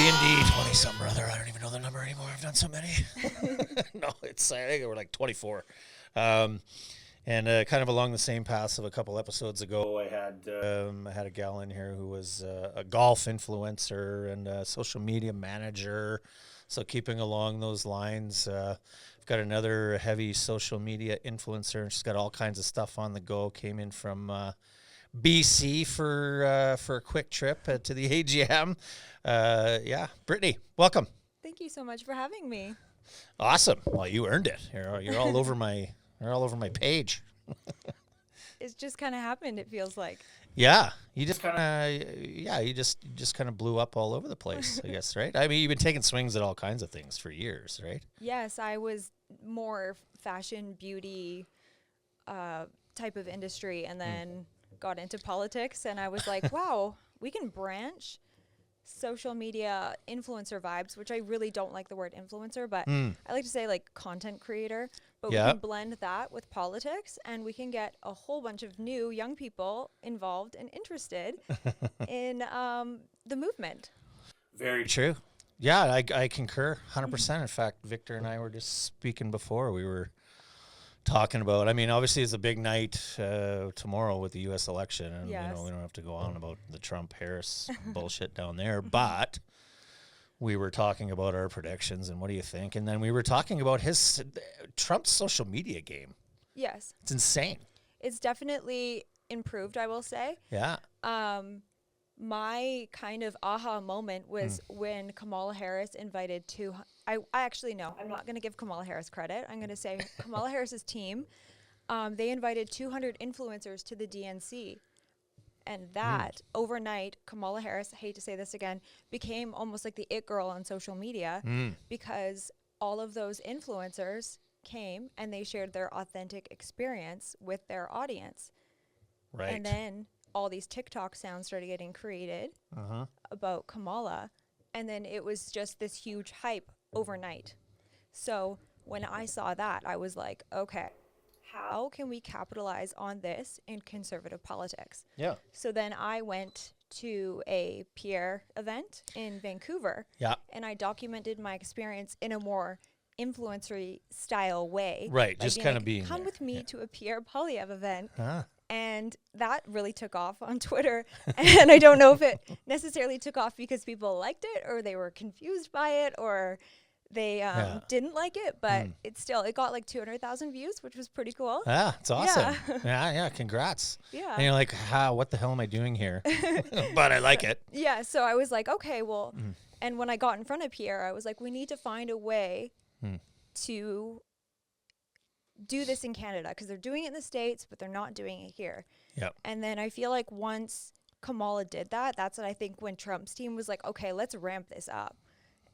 GND 20-something or other. I don't even know the number anymore. I've done so many. No, I think we're like 24. And kind of along the same path of a couple episodes ago, I had a gal in here who was a golf influencer and a social media manager. So keeping along those lines, I've got another heavy social media influencer. She's got all kinds of stuff on the go. Came in from BC for a quick trip to the AGM. Brittany, welcome. Thank you so much for having me. Awesome. Well, you earned it. You're all over my page. It's just kind of happened. It feels like. Yeah, you just kind of blew up all over the place, I guess, right? I mean, you've been taking swings at all kinds of things for years, right? Yes, I was more fashion, beauty type of industry, and then got into politics, and I was like, wow, we can branch social media influencer vibes, which I really don't like the word influencer, but I like to say like content creator, but we can blend that with politics, and we can get a whole bunch of new young people involved and interested in the movement. Very true. Yeah, I concur 100%. In fact, Victor and I were just speaking before. We were talking about, I mean, obviously it's a big night tomorrow with the U.S. election, and Yes. we don't have to go on about the Trump-Harris bullshit down there, but we were talking about our predictions and what do you think, and then we were talking about Trump's social media game. Yes. It's insane. It's definitely improved, I will say. Yeah. My kind of aha moment was when Kamala Harris invited I actually know, I'm not going to give Kamala Harris credit. I'm going to say Kamala Harris's team, they invited 200 influencers to the DNC. And that overnight, Kamala Harris, I hate to say this again, became almost like the it girl on social media because all of those influencers came and they shared their authentic experience with their audience. Right. And then all these TikTok sounds started getting created about Kamala. And then it was just this huge hype overnight. So when I saw that, I was like, okay, how can we capitalize on this in conservative politics? Yeah. So then I went to a Pierre event in Vancouver. Yeah. And I documented my experience in a more influencery style way. Right. By Just being kind of like, being come there. with me to a Pierre Polyev event. Huh. And that really took off on Twitter. And I don't know if it necessarily took off because people liked it or they were confused by it or they didn't like it. But it got like 200,000 views, which was pretty cool. Yeah, it's awesome. Yeah, congrats. Yeah. And you're like, what the hell am I doing here? But I like it. Yeah, so I was like, okay, well, and when I got in front of Pierre, I was like, we need to find a way to do this in Canada because they're doing it in the States, but they're not doing it here. Yep. And then I feel like once Kamala did that, that's what I think when Trump's team was like, okay, let's ramp this up.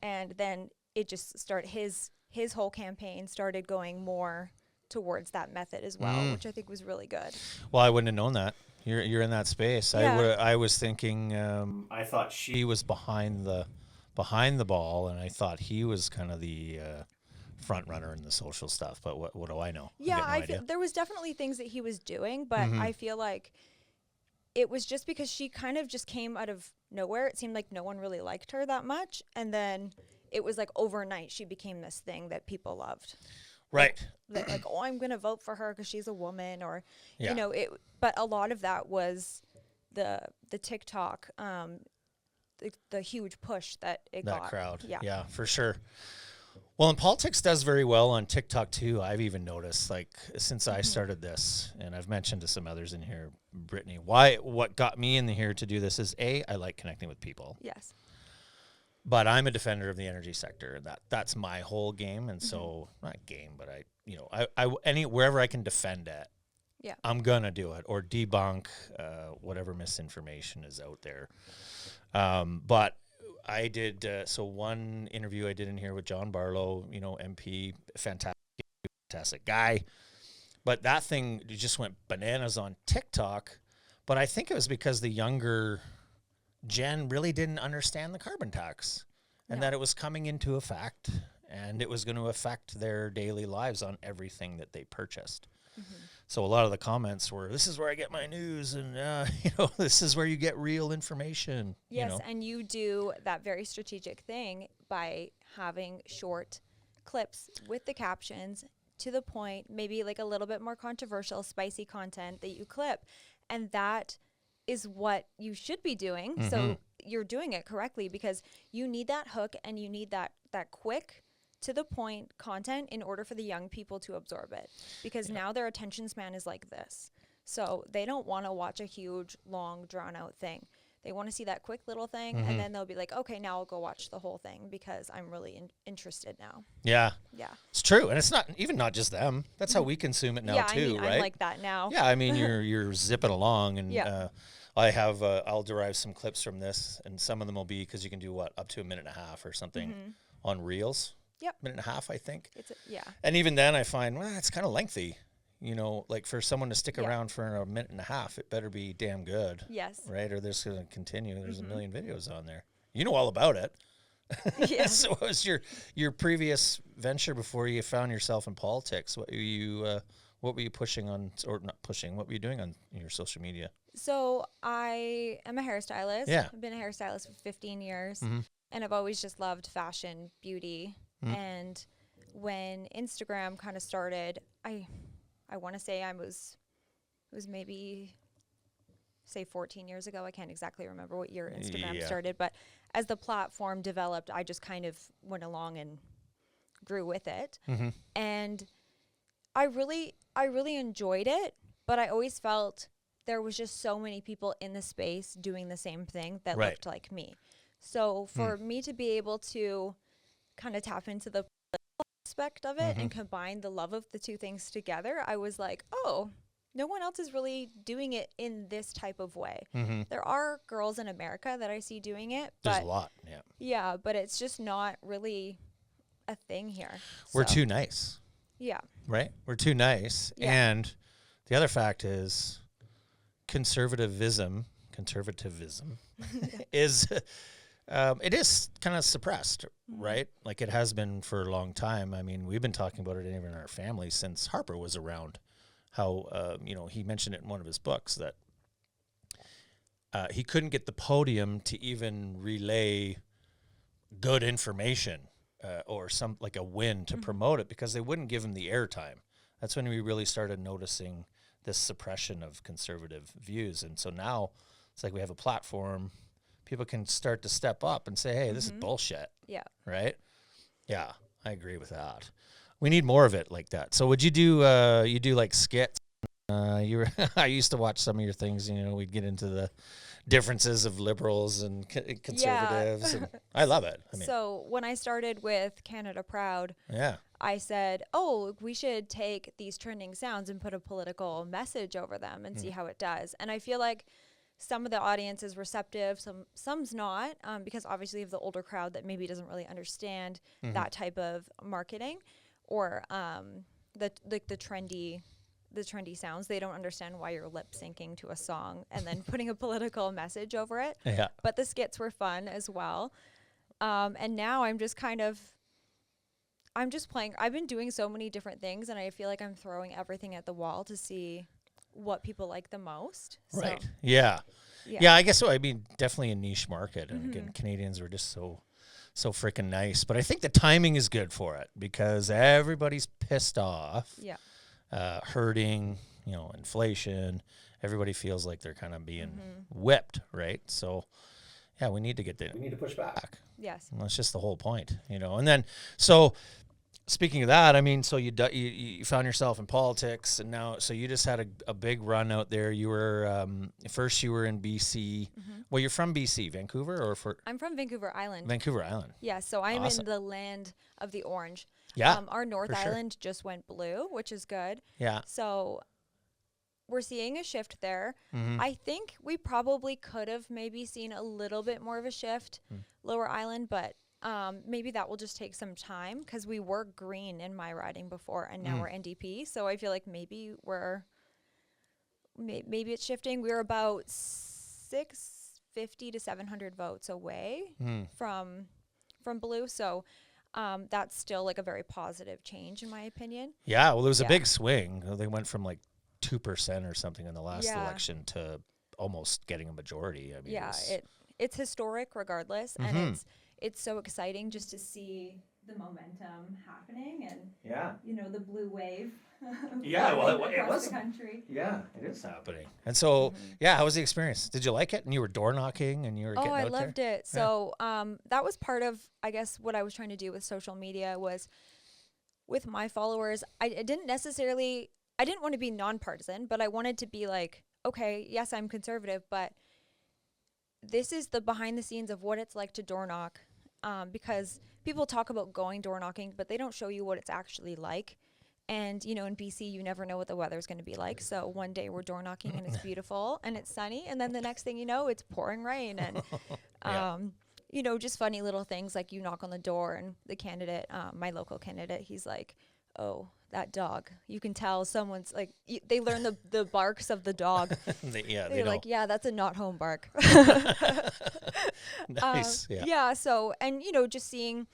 And then it just started, his whole campaign started going more towards that method as well, which I think was really good. Well, I wouldn't have known that. You're in that space. Yeah. I was thinking, I thought she was behind the ball, and I thought he was kind of the front runner in the social stuff, but what do I know? Yeah, I feel there was definitely things that he was doing, but I feel like it was just because she kind of just came out of nowhere. It seemed like no one really liked her that much, and then it was like overnight she became this thing that people loved. Right. Like oh, I'm going to vote for her because she's a woman, or you know, it. But a lot of that was the TikTok, the huge push that it got. That crowd. Yeah, for sure. Well, and politics does very well on TikTok too. I've even noticed, like, since I started this, and I've mentioned to some others in here, Brittany, what got me in here to do this is I like connecting with people. Yes. But I'm a defender of the energy sector, and that's my whole game. And so, not game, but wherever I can defend it, I'm gonna do it or debunk whatever misinformation is out there. But I did, one interview I did in here with John Barlow, MP, fantastic guy. But that thing just went bananas on TikTok. But I think it was because the younger gen really didn't understand the carbon tax and that it was coming into effect and it was going to affect their daily lives on everything that they purchased. So a lot of the comments were, this is where I get my news, and this is where you get real information. Yes, and you do that very strategic thing by having short clips with the captions to the point, maybe like a little bit more controversial, spicy content that you clip. And that is what you should be doing. So you're doing it correctly, because you need that hook and you need that quick, to the point content in order for the young people to absorb it, because now their attention span is like this. So they don't want to watch a huge, long, drawn out thing. They want to see that quick little thing, and then they'll be like, okay, now I'll go watch the whole thing because I'm really interested now. Yeah. Yeah. It's true. And it's not just them. That's how we consume it now too, right? I'm like that now. Yeah, I mean, you're zipping along, and I'll derive some clips from this, and some of them will be, because you can do up to a minute and a half or something on Reels. Yep. Minute and a half, I think. Yeah. And even then I find, it's kind of lengthy. Like for someone to stick around for a minute and a half, it better be damn good. Yes. Right? Or there's going to continue. There's a million videos on there. You know all about it. Yeah. So what was your previous venture before you found yourself in politics? What were you pushing on, or not pushing? What were you doing on your social media? So I am a hairstylist. Yeah. I've been a hairstylist for 15 years, and I've always just loved fashion, beauty. And when Instagram kind of started, I want to say it was maybe, say, 14 years ago. I can't exactly remember what year Instagram started, but as the platform developed, I just kind of went along and grew with it. And I really enjoyed it, but I always felt there was just so many people in the space doing the same thing that looked like me. So for me to be able to kind of tap into the aspect of it and combine the love of the two things together, I was like, oh, no one else is really doing it in this type of way. There are girls in America that I see doing it. There's a lot, Yeah, but it's just not really a thing here. We're too nice. Yeah. Right? We're too nice. Yeah. And the other fact is conservatism is... it is kind of suppressed, right? Like it has been for a long time. I mean, we've been talking about it even in our family since Harper was around. How, he mentioned it in one of his books that he couldn't get the podium to even relay good information or like a win to promote it, because they wouldn't give him the airtime. That's when we really started noticing this suppression of conservative views. And so now it's like we have a platform. People can start to step up and say, hey, this is bullshit. Yeah. Right? Yeah, I agree with that. We need more of it like that. So would you do like skits? I used to watch some of your things, we'd get into the differences of liberals and conservatives. And I love it. I mean, so when I started with Canada Proud, I said, we should take these trending sounds and put a political message over them and see how it does. And I feel like some of the audience is receptive, some's not, because obviously of the older crowd that maybe doesn't really understand that type of marketing, or the trendy sounds. They don't understand why you're lip syncing to a song and then putting a political message over it. Yeah. But the skits were fun as well. And now I'm just playing. I've been doing so many different things, and I feel like I'm throwing everything at the wall to see what people like the most. Right. So, yeah, I guess so. I mean, definitely a niche market. And again, Canadians are just so freaking nice. But I think the timing is good for it, because everybody's pissed off. Yeah. Hurting, inflation. Everybody feels like they're kind of being whipped, right? So, yeah, we need to push back. Yes. And that's just the whole point, And then, so speaking of that, I mean, so you found yourself in politics, and now, so you just had a big run out there. You were first you were in BC. Well, you're from BC, Vancouver, or I'm from Vancouver Island. Vancouver Island. Yeah, so I'm in the land of the orange. Yeah, our North Island just went blue, which is good. Yeah. So we're seeing a shift there. I think we probably could have maybe seen a little bit more of a shift Lower Island, but maybe that will just take some time, because we were green in my riding before, and now we're NDP. So I feel like maybe maybe it's shifting. We're about 650 to 700 votes away from blue. So that's still like a very positive change in my opinion. Yeah, well, there was a big swing. They went from like 2% or something in the last election to almost getting a majority. I mean, it's historic regardless, and it's so exciting just to see the momentum happening and the blue wave. It was the country. Yeah, it is happening. And so, how was the experience? Did you like it? And you were door knocking and you were getting out there? I loved it. So, that was part of, I guess, what I was trying to do with social media was with my followers. I didn't want to be nonpartisan, but I wanted to be like, okay, yes, I'm conservative, but this is the behind the scenes of what it's like to door knock, because people talk about going door knocking, but they don't show you what it's actually like. And, in BC, you never know what the weather's going to be like. So one day we're door knocking and it's beautiful and it's sunny. And then the next thing you know, it's pouring rain. And, just funny little things like you knock on the door and the candidate, my local candidate, he's like, oh, that dog. You can tell someone's like, they learn the barks of the dog. They're like, yeah, that's a not home bark. Nice. So, and, just seeing,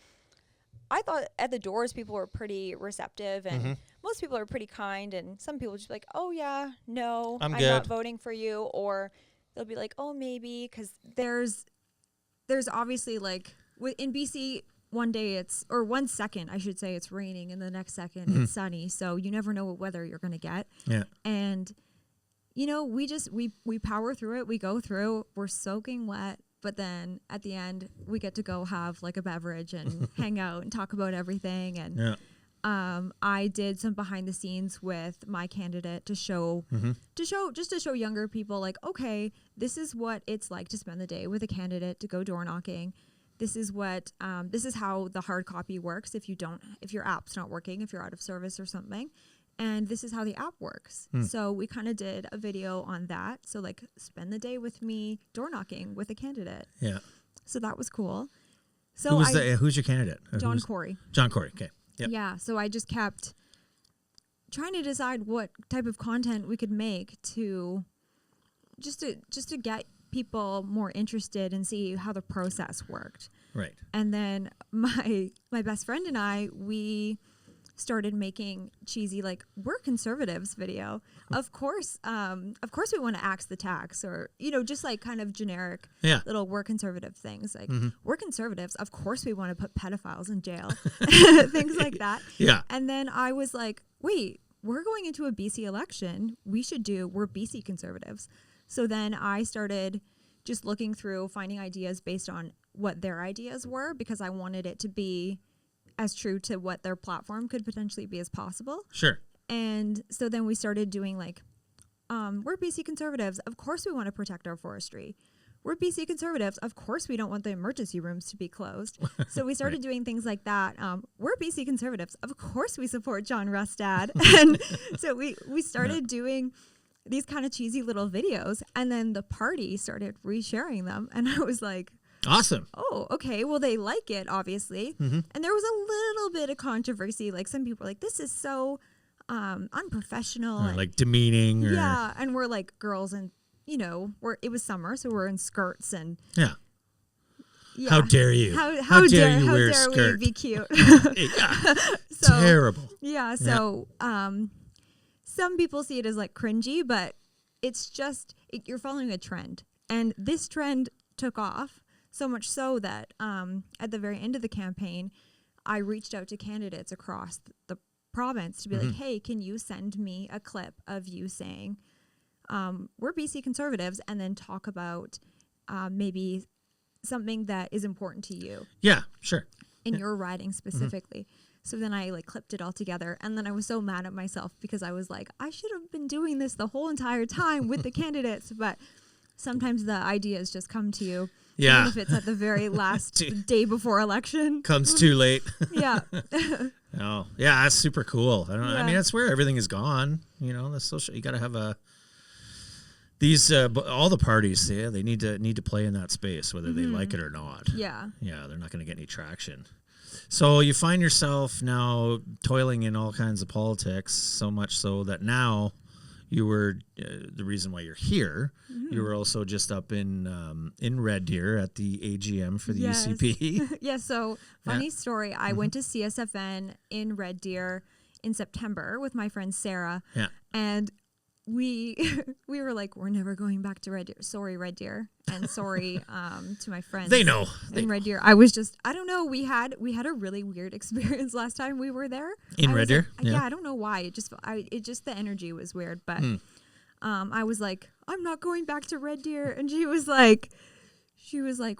I thought at the doors people were pretty receptive and most people are pretty kind, and some people just be like, oh yeah, no, I'm not voting for you, or they'll be like, oh maybe, because there's obviously like in BC 1 second I should say it's raining and the next second it's sunny, so you never know what weather you're gonna get. And we power through it, we go through, we're soaking wet. But then at the end, we get to go have like a beverage and hang out and talk about everything. And I did some behind the scenes with my candidate to show younger people like, okay, this is what it's like to spend the day with a candidate, to go door knocking. This is what this is how the hard copy works if your app's not working, if you're out of service or something. And this is how the app works. So we kind of did a video on that. So like spend the day with me door knocking with a candidate. Yeah. So that was cool. So who's your candidate? John Corey. John Corey. Okay. Yep. Yeah. So I just kept trying to decide what type of content we could make to just to get people more interested and see how the process worked. Right. And then my best friend and I, we started making cheesy, like, we're conservatives video. Of course we want to axe the tax, or, just like kind of generic little we're conservative things. Like, we're conservatives. Of course we want to put pedophiles in jail, things like that. Yeah. And then I was like, wait, we're going into a BC election. We're BC conservatives. So then I started just looking through, finding ideas based on what their ideas were, because I wanted it to be as true to what their platform could potentially be as possible. Sure. And so then we started doing like, we're BC conservatives. Of course we want to protect our forestry. We're BC conservatives. Of course we don't want the emergency rooms to be closed. So we started doing things like that. We're BC conservatives. Of course we support John Rustad. And so we started doing these kind of cheesy little videos, and then the party started resharing them. And I was like, awesome. Oh, okay. Well, they like it, obviously. And there was a little bit of controversy. Like, some people were like, this is so unprofessional. Or like demeaning. Or yeah. And we're like girls, and, it was summer, so we're in skirts. And yeah. How dare you? How dare you wear a skirt? We be cute? Terrible. Yeah. So some people see it as like cringy, but it's just, you're following a trend. And this trend took off. So much so that at the very end of the campaign, I reached out to candidates across the province to be like, hey, can you send me a clip of you saying, we're BC conservatives, and then talk about maybe something that is important to you. Yeah, sure. In your riding specifically. So then I like clipped it all together, and then I was so mad at myself because I was like, I should have been doing this the whole entire time with the candidates, but sometimes the ideas just come to you. Yeah. Even if it's at the very last day before election. Comes too late. Yeah. Oh, yeah, that's super cool. I mean, that's where everything is gone. The social, you got to have all the parties, they need to play in that space, whether they like it or not. Yeah. Yeah, they're not going to get any traction. So you find yourself now toiling in all kinds of politics, so much so that now You were the reason why you're here. Mm-hmm. You were also just up in Red Deer at the AGM for the UCP. Yeah. So funny story. I went to CSFN in Red Deer in September with my friend Sarah. Yeah. And we were like, we're never going back to Red Deer. Sorry, Red Deer, and sorry to my friends. They know in Red Deer. I don't know. We had a really weird experience last time we were there in Red Deer. Like, yeah, I don't know why. It just the energy was weird. But I was like, I'm not going back to Red Deer, and she was like,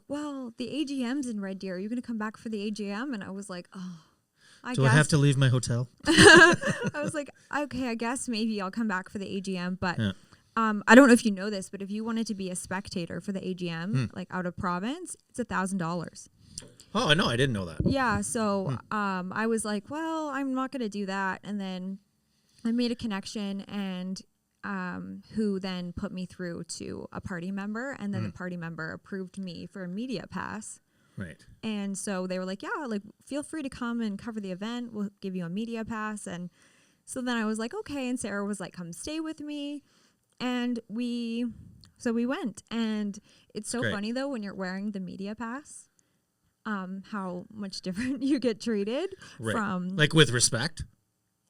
well, the AGM's in Red Deer. Are you going to come back for the AGM? And I was like, oh. I have to leave my hotel? I was like, okay, I guess maybe I'll come back for the AGM. But I don't know if you know this, but if you wanted to be a spectator for the AGM, like out of province, it's $1,000. Oh, I know. I didn't know that. Yeah. So I was like, well, I'm not going to do that. And then I made a connection and who then put me through to a party member. And then the party member approved me for a media pass. Right. And so they were like, yeah, like feel free to come and cover the event. We'll give you a media pass. And so then I was like, okay. And Sarah was like, come stay with me. And we went. And it's so funny though, when you're wearing the media pass, how much different you get treated from. Like with respect?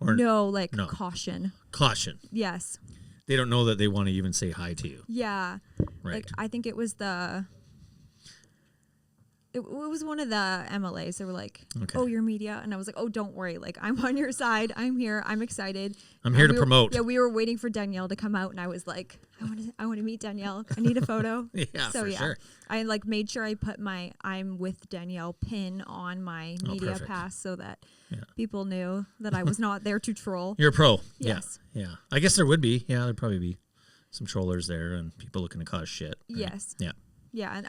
Or no, caution. Caution. Yes. They don't know that they want to even say hi to you. Yeah. Right. Like I think it was it was one of the MLAs. They were like, oh, you're media. And I was like, oh, don't worry. Like, I'm on your side. I'm here. I'm excited. I'm here to promote. Yeah, we were waiting for Danielle to come out. And I was like, I want to meet Danielle. I need a photo. Sure. I like made sure I put my I'm with Danielle pin on my media pass so that people knew that I was not there to troll. You're a pro. Yes. Yeah. I guess there would be. Yeah, there'd probably be some trollers there and people looking to cause shit. Right? Yes. Yeah. Yeah. And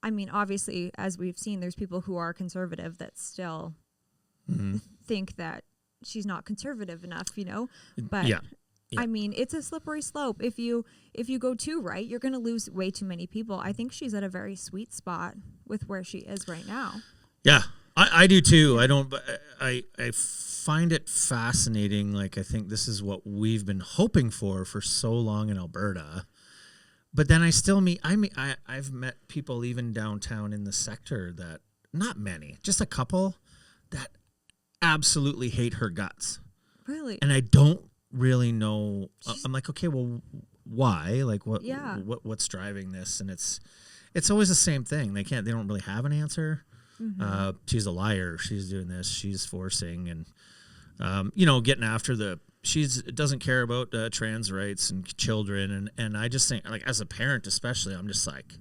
I mean, obviously, as we've seen, there's people who are conservative that still think that she's not conservative enough, you know? But I mean, it's a slippery slope. If you go too right, you're going to lose way too many people. I think she's at a very sweet spot with where she is right now. Yeah, I do too. I find it fascinating. Like, I think this is what we've been hoping for so long in Alberta. But then I've met people even downtown in the sector that, not many, just a couple, that absolutely hate her guts. Really? And I don't really know. I'm like, okay, well, why? Like, what's driving this? And it's always the same thing. They don't really have an answer. Mm-hmm. She's a liar. She's doing this. She's forcing and, getting after she doesn't care about trans rights and children. And I just think, like, as a parent especially, I'm just like,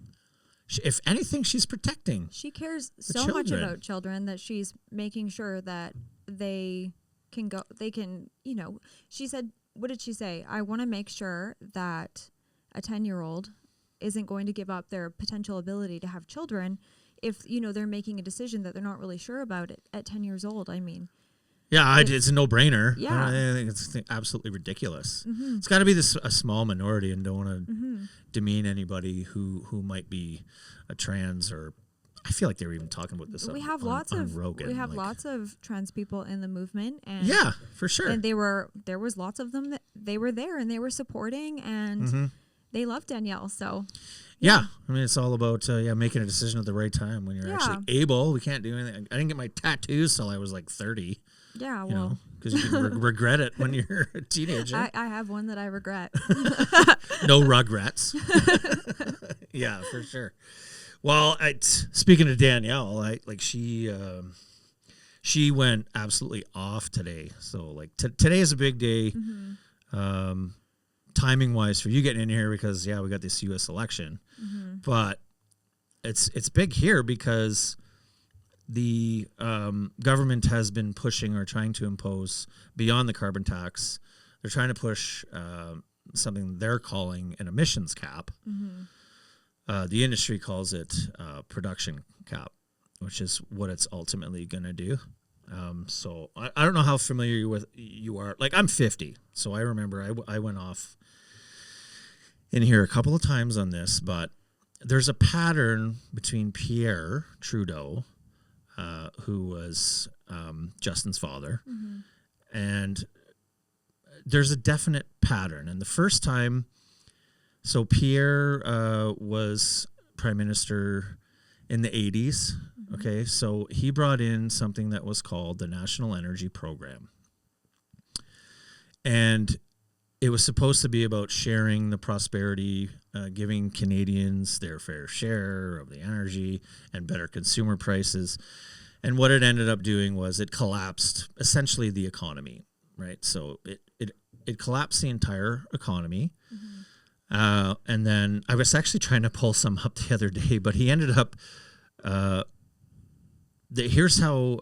if anything, she's protecting. She cares so much about children that she's making sure that they can, she said, what did she say? I want to make sure that a 10-year-old isn't going to give up their potential ability to have children if, they're making a decision that they're not really sure about it at 10 years old. I mean, yeah, it's a no-brainer. Yeah. I think it's absolutely ridiculous. Mm-hmm. It's got to be a small minority, and don't want to demean anybody who might be a trans, or I feel like they were even talking about this. We have lots of trans people in the movement, and yeah, for sure. And there was lots of them that they were there and they were supporting, and they loved Danielle. So yeah, I mean, it's all about making a decision at the right time when you're actually able. We can't do anything. I didn't get my tattoos till I was like 30. Yeah, well, because you can regret it when you're a teenager. I have one that I regret. No regrets. Yeah, for sure. Well, speaking of Danielle, she went absolutely off today. So like today is a big day, timing wise for you getting in here because we got this U.S. election, but it's big here because the government has been pushing or trying to impose beyond the carbon tax. They're trying to push something they're calling an emissions cap. The industry calls it production cap, which is what it's ultimately going to do. So I don't know how familiar you are. Like, I'm 50, so I remember I went off in here a couple of times on this, but there's a pattern between Pierre Trudeau, who was Justin's father, and there's a definite pattern. And the first time, so Pierre was prime minister in the 80s. Mm-hmm. Okay, so he brought in something that was called the National Energy Program. And it was supposed to be about sharing the prosperity, giving Canadians their fair share of the energy and better consumer prices. And what it ended up doing was it collapsed essentially the economy, right? So it collapsed the entire economy. Mm-hmm. And then I was actually trying to pull some up the other day, but he ended up, here's how,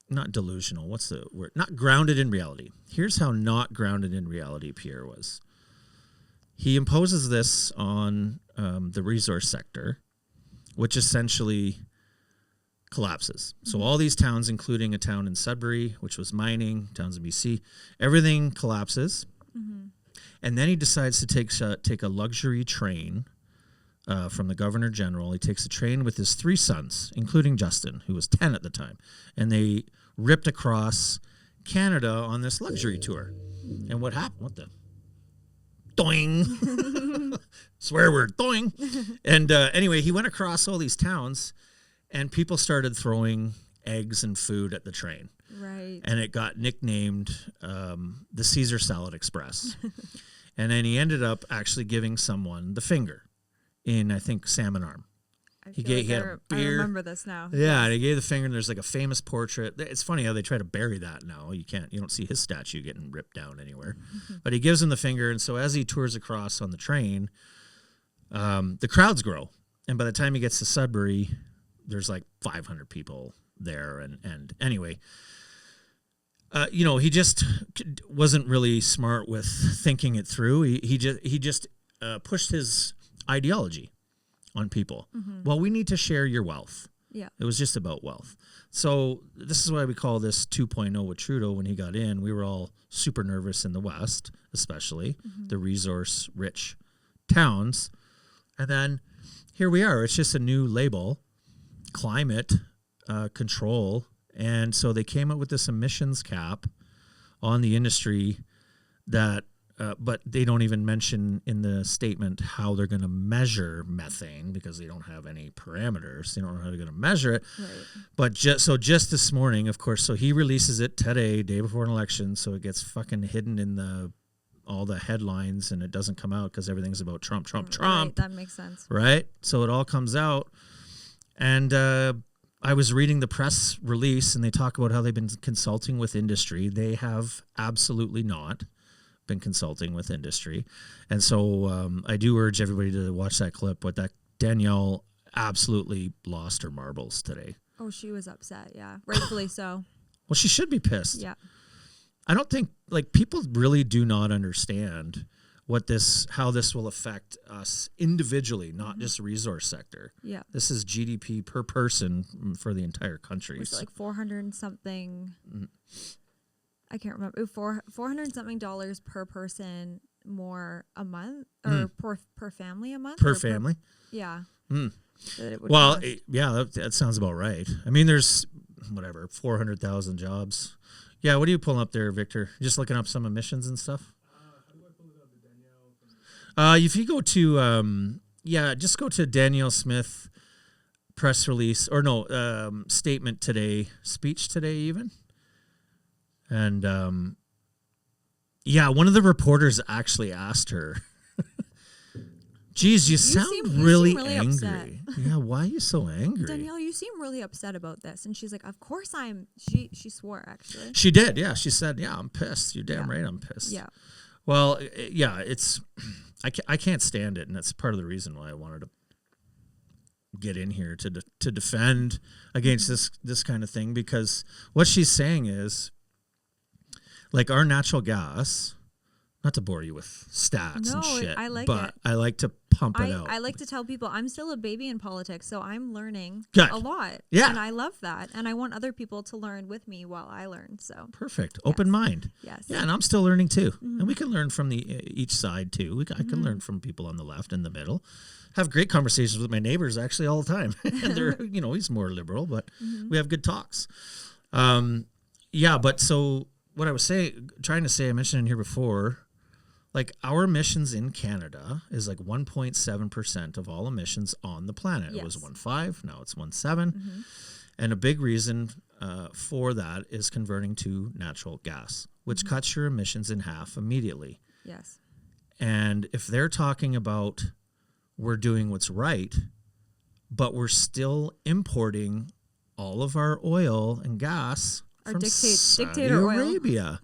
not delusional, what's the word? Not grounded in reality. Here's how not grounded in reality Pierre was. He imposes this on the resource sector, which essentially collapses. Mm-hmm. So all these towns, including a town in Sudbury, which was mining, towns in BC, everything collapses. Mm-hmm. And then he decides to take a luxury train from the Governor General. He takes a train with his 3 sons, including Justin, who was 10 at the time. And they ripped across Canada on this luxury tour. And what happened? What the? Doing. Swear word. Doing. And anyway, he went across all these towns, and people started throwing eggs and food at the train. Right. And it got nicknamed the Caesar Salad Express. And then he ended up actually giving someone the finger in, I think, Salmon Arm. He had a beer. I remember this now. Yeah, and he gave the finger, and there's like a famous portrait. It's funny how they try to bury that now. You don't see his statue getting ripped down anywhere. Mm-hmm. But he gives him the finger, and so as he tours across on the train, the crowds grow. And by the time he gets to Sudbury, there's like 500 people there. And anyway, he just wasn't really smart with thinking it through. He just pushed his ideology on people. Mm-hmm. Well, we need to share your wealth. Yeah. It was just about wealth. So this is why we call this 2.0 with Trudeau. When he got in, we were all super nervous in the West, especially the resource-rich towns. And then here we are. It's just a new label, climate control. And so they came up with this emissions cap on the industry that but they don't even mention in the statement how they're going to measure methane because they don't have any parameters. They don't know how they're going to measure it. Right. But just this morning, of course, so he releases it today, day before an election, so it gets fucking hidden in all the headlines and it doesn't come out because everything's about Trump. Right, that makes sense. Right? So it all comes out. And I was reading the press release and they talk about how they've been consulting with industry. They have absolutely not been consulting with industry. And so I do urge everybody to watch that clip, but that Danielle absolutely lost her marbles today. Oh, she was upset. Yeah. Rightfully so. Well, she should be pissed. Yeah. I don't think people really do not understand how this will affect us individually, not just resource sector. Yeah. This is GDP per person for the entire country. It's like 400 and something. I can't remember. $400 something per person more a month or per family a month? Per family? Yeah. Well, that sounds about right. I mean, there's 400,000 jobs. Yeah, what are you pulling up there, Victor? Just looking up some emissions and stuff? How do I pull it up? The Danielle? If you go to, just go to Danielle Smith press release, or no, statement today, speech today even. And, one of the reporters actually asked her, geez, you sound really angry. Upset. Yeah, why are you so angry? Danielle, you seem really upset about this. And she's like, of course she swore, actually. She did, yeah. She said, yeah, I'm pissed. You're damn right I'm pissed. Yeah. Well, yeah, I can't stand it, and that's part of the reason why I wanted to get in here to defend against this kind of thing, because what she's saying is, like, our natural gas, not to bore you with stats and shit, I like to pump it out. I like to tell people I'm still a baby in politics, so I'm learning a lot. Yeah. And I love that. And I want other people to learn with me while I learn. So perfect. Open mind. Yes. Yeah, and I'm still learning too. Mm-hmm. And we can learn from each side too. I can learn from people on the left and the middle. Have great conversations with my neighbors actually all the time. And they're, he's more liberal, but we have good talks. But so what I was trying to say, I mentioned in here before, like our emissions in Canada is like 1.7% of all emissions on the planet. It was 1.5, now it's 1.7. And a big reason for that is converting to natural gas, which cuts your emissions in half immediately. Yes. And if they're talking about we're doing what's right, but we're still importing all of our oil and gas from Saudi Arabia.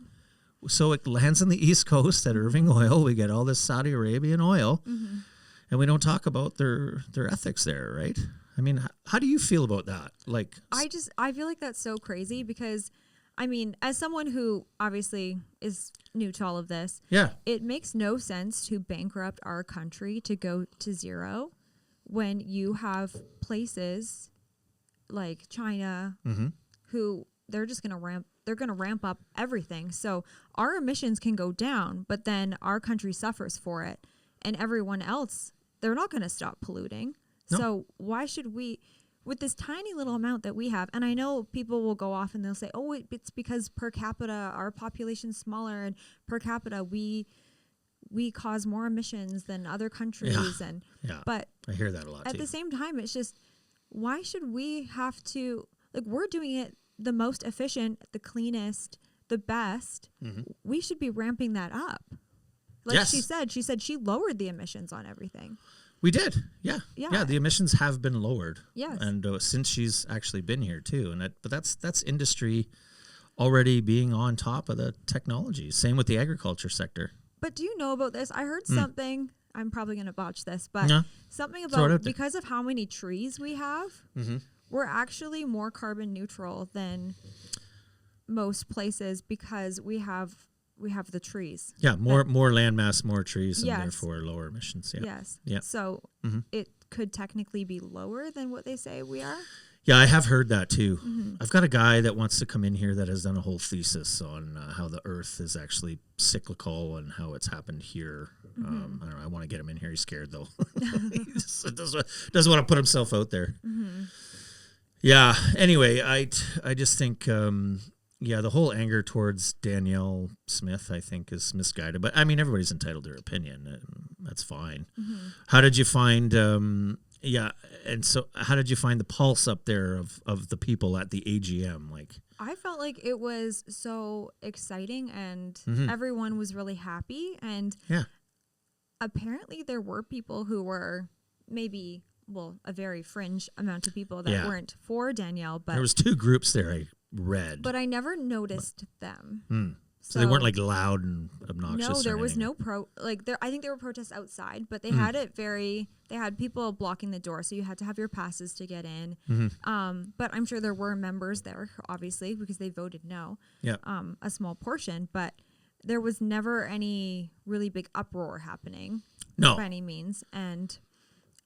So it lands on the East Coast at Irving Oil. We get all this Saudi Arabian oil, and we don't talk about their ethics there, right? I mean, how do you feel about that? Like, I feel like that's so crazy because, I mean, as someone who obviously is new to all of this, it makes no sense to bankrupt our country to go to zero when you have places like China who they're just going to ramp up everything. So our emissions can go down, but then our country suffers for it. And everyone else, they're not going to stop polluting. No. So why should we, with this tiny little amount that we have, and I know people will go off and they'll say, oh, it's because per capita, our population's smaller, and per capita, we cause more emissions than other countries. But I hear that a lot at the same time, it's just, why should we have to, like, we're doing it the most efficient, the cleanest, the best. We should be ramping that up. Like she said she lowered the emissions on everything. We did. Yeah. The emissions have been lowered. Yes. And since she's actually been here too. But that's industry already being on top of the technology. Same with the agriculture sector. But do you know about this? I heard something, I'm probably going to botch this, but something about because of how many trees we have, we're actually more carbon neutral than most places because we have the trees. Yeah, more land mass, more trees, and therefore lower emissions. Yeah. Yes. Yeah. So it could technically be lower than what they say we are. Yeah, I have heard that too. I've got a guy that wants to come in here that has done a whole thesis on how the Earth is actually cyclical and how it's happened here. I don't know. I want to get him in here. He's scared though. He just doesn't want to put himself out there. Yeah. Anyway, I just think the whole anger towards Danielle Smith, I think, is misguided. But I mean, everybody's entitled to their opinion. And that's fine. How did you find? And so how did you find the pulse up there of the people at the AGM? Like, I felt like it was so exciting, and everyone was really happy. And apparently, there were people who were maybe. Well, a very fringe amount of people that weren't for Danielle, but there was two groups there I read. But I never noticed them. So they weren't like loud and obnoxious. No, there was no I think there were protests outside, but they had they had people blocking the door, so you had to have your passes to get in. But I'm sure there were members there, obviously, because they voted no. Yeah. A small portion, but there was never any really big uproar happening. No. By any means. And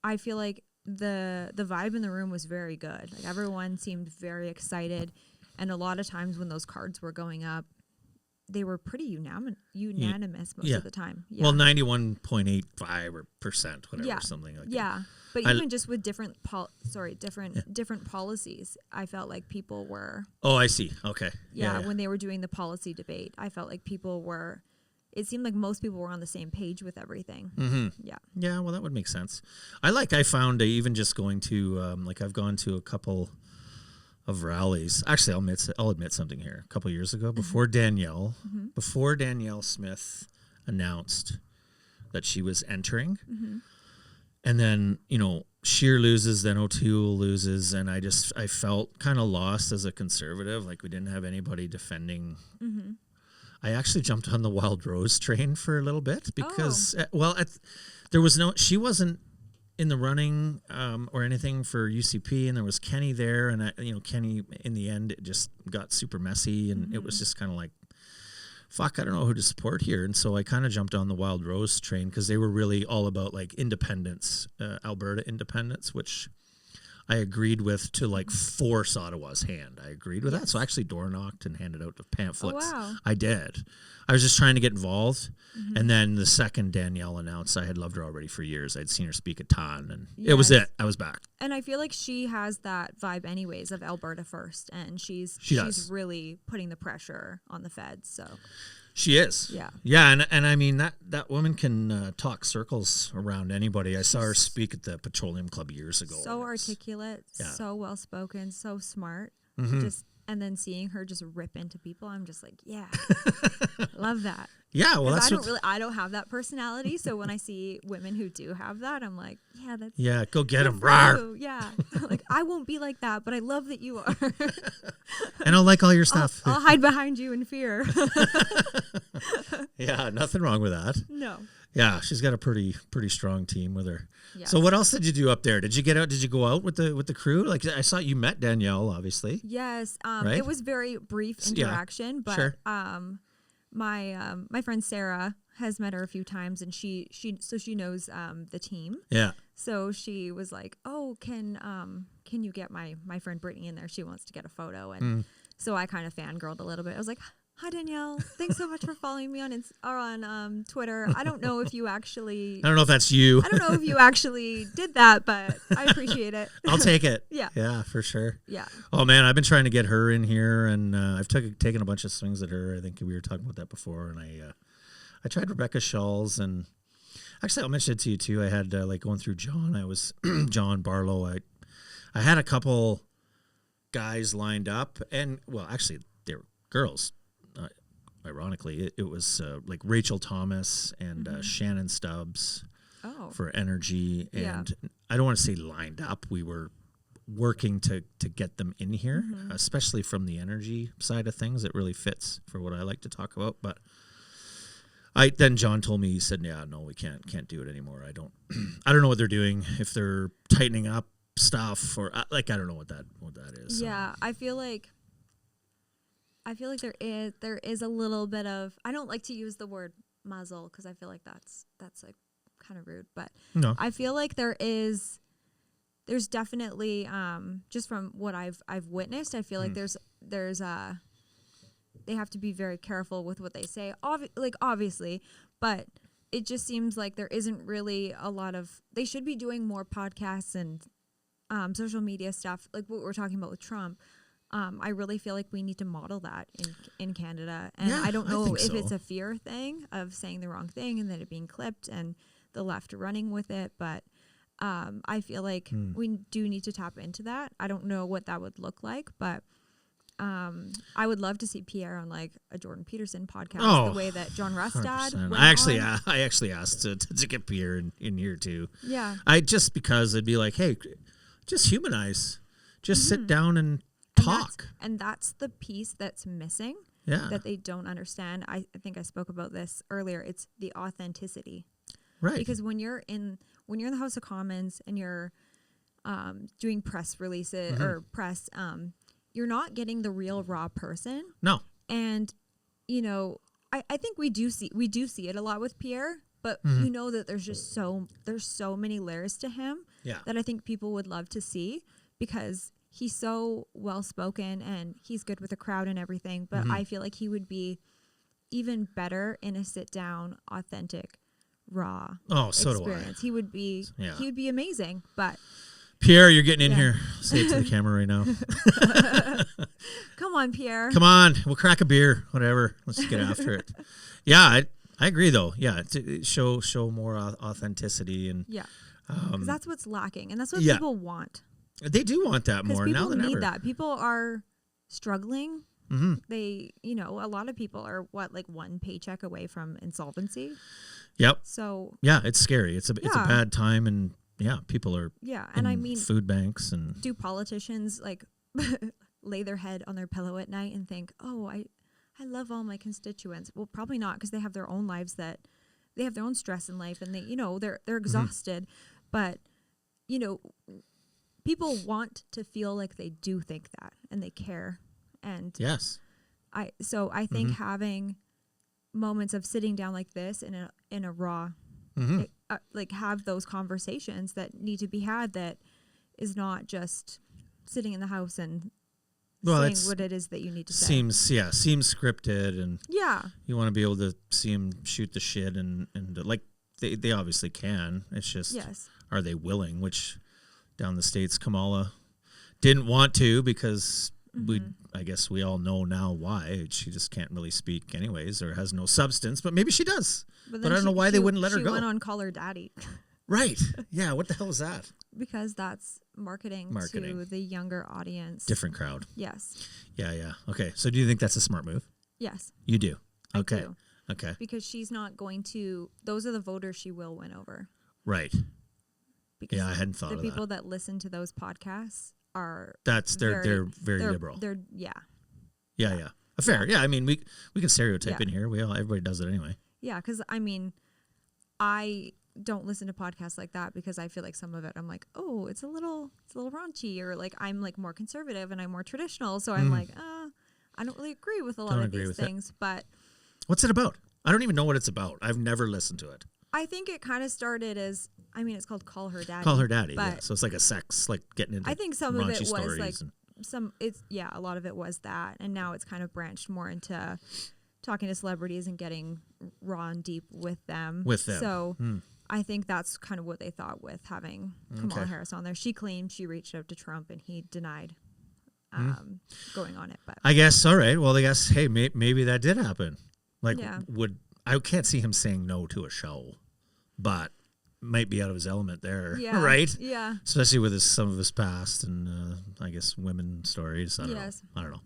I feel like the vibe in the room was very good. Like, everyone seemed very excited, and a lot of times when those cards were going up, they were pretty unanimous most of the time. Yeah. Well, 91.85% whatever, something like that. Yeah, but even just with different policies, I felt like people were. Oh, I see. Okay. Yeah, when they were doing the policy debate, I felt like people were. It seemed like most people were on the same page with everything. Yeah. Yeah, well, that would make sense. I found even just going to, I've gone to a couple of rallies. Actually, I'll admit something here. A couple of years ago, before Danielle Smith announced that she was entering, and then, Scheer loses, then O'Toole loses, and I felt kind of lost as a conservative. Like, we didn't have anybody defending. I actually jumped on the Wild Rose train for a little bit because, she wasn't in the running or anything for UCP, and there was Kenny there, and Kenny, in the end, it just got super messy, and it was just kind of like, fuck, I don't know who to support here. And so I kind of jumped on the Wild Rose train because they were really all about like independence, Alberta independence, which I agreed with to like force Ottawa's hand. I agreed with that. So I actually door knocked and handed out the pamphlets. Oh, wow. I did. I was just trying to get involved. And then the second Danielle announced, I had loved her already for years. I'd seen her speak a ton, and it was it. I was back. And I feel like she has that vibe anyways of Alberta first, and she's really putting the pressure on the feds. So she is. Yeah, and I mean that woman can talk circles around anybody. I saw her speak at the Petroleum Club years ago. So articulate, so well spoken, so smart. And then seeing her just rip into people, I'm just like, yeah, love that. Yeah, well, I don't have that personality, so when I see women who do have that, I'm like, go get them, rawr. Yeah, like I won't be like that, but I love that you are. And I'll like all your stuff. I'll hide behind you in fear. Yeah, nothing wrong with that. No. Yeah, she's got a pretty strong team with her. Yes. So what else did you do up there? Did you get out? Did you go out with the crew? Like I saw you met Danielle, obviously. Yes, right? It was very brief interaction, but sure. My friend Sarah has met her a few times, and she knows the team. Yeah. So she was like, "Oh, can you get my friend Brittany in there? She wants to get a photo." And so I kind of fangirled a little bit. I was like, "Hi Danielle, thanks so much for following me on Twitter. I don't know if you actually. I don't know if that's you. I don't know if you actually did that, but I appreciate it. I'll take it. Yeah. Yeah, for sure. Yeah. Oh man, I've been trying to get her in here, and I've taken a bunch of swings at her. I think we were talking about that before, and I tried Rebecca Shawls, and actually I'll mention it to you too. I had like going through John. I was John Barlow. I had a couple guys lined up, and well, actually they were girls. Ironically, it was like Rachel Thomas and Shannon Stubbs for energy. And I don't want to say lined up. We were working to get them in here, especially from the energy side of things. It really fits for what I like to talk about. But then John told me, he said, "Yeah, no, we can't do it anymore. I don't know what they're doing, if they're tightening up stuff or I don't know what that is." Yeah, I feel like there is a little bit of, I don't like to use the word muzzle because I feel like that's like kind of rude, but no. I feel like there's definitely just from what I've witnessed, I feel like there's they have to be very careful with what they say, obviously, but it just seems like there isn't really a lot of, they should be doing more podcasts and social media stuff like what we're talking about with Trump. I really feel like we need to model that in Canada. And I don't know if it's a fear thing of saying the wrong thing and then it being clipped and the left running with it. But I feel like we do need to tap into that. I don't know what that would look like, but I would love to see Pierre on like a Jordan Peterson podcast, the way that John Rustad went I actually asked to get Pierre in here too. Yeah. Just because it'd be like, hey, just humanize. Just sit down and talk. And that's the piece that's missing that they don't understand. I think I spoke about this earlier. It's the authenticity. Right. Because when you're in the House of Commons and you're doing press releases or press, you're not getting the real raw person. No. And, I think we do see it a lot with Pierre, but you know that there's so many layers to him that I think people would love to see because he's so well-spoken and he's good with the crowd and everything, but I feel like he would be even better in a sit-down, authentic, raw experience. He would be amazing, but... Pierre, you're getting in here. Say it to the camera right now. Come on, Pierre. Come on. We'll crack a beer. Whatever. Let's just get after it. Yeah, I agree, though. Yeah, show more authenticity. And because that's what's lacking, and that's what people want. They do want that more now than ever. People need that. People are struggling. They, a lot of people are like one paycheck away from insolvency. Yep. So it's scary. It's a bad time, and people are and I mean food banks. And do politicians like lay their head on their pillow at night and think, oh, I love all my constituents? Well, probably not, because they have their own lives, that they have their own stress in life, and they're exhausted. But people want to feel like they do think that and they care. And I think having moments of sitting down like this in a raw, like have those conversations that need to be had, that is not just sitting in the house and well, saying what it is that you need to say. Seems scripted, and Yeah. you want to be able to see him shoot the shit, and like they obviously can. It's just, are they willing? Which down the States, Kamala didn't want to because I guess we all know now why. She just can't really speak anyways, or has no substance, but maybe she does. But I don't know why they wouldn't let her go. She went on Call Her Daddy. Right. Yeah, what the hell is that? Because that's marketing to the younger audience. Different crowd. Yes. Yeah. Okay, so do you think that's a smart move? Yes. You do? Okay. I do. Okay. Because she's not going to, those are the voters she will win over. Right. Because I hadn't thought of that. The people that listen to those podcasts are they're very liberal. Yeah. Fair. Yeah, I mean we can stereotype in here. Everybody does it anyway. Yeah, because I mean, I don't listen to podcasts like that because I feel like some of it I'm like, oh, it's a little raunchy, or like I'm like more conservative and I'm more traditional, so I'm like, I don't really agree with a lot of these things. But what's it about? I don't even know what it's about. I've never listened to it. I think it kind of started as, I mean, it's called Call Her Daddy. Call Her Daddy, yeah. So it's like a sex, like getting into. I think some of it was like a lot of it was that, and now it's kind of branched more into talking to celebrities and getting raw and deep with them. So I think that's kind of what they thought with having Kamala Harris on there. She claimed she reached out to Trump and he denied going on it. But I guess, all right. Well, I guess, hey, maybe that did happen. Like, I can't see him saying no to a show, but might be out of his element there, right? Yeah. Especially with some of his past and I guess women stories. I don't know.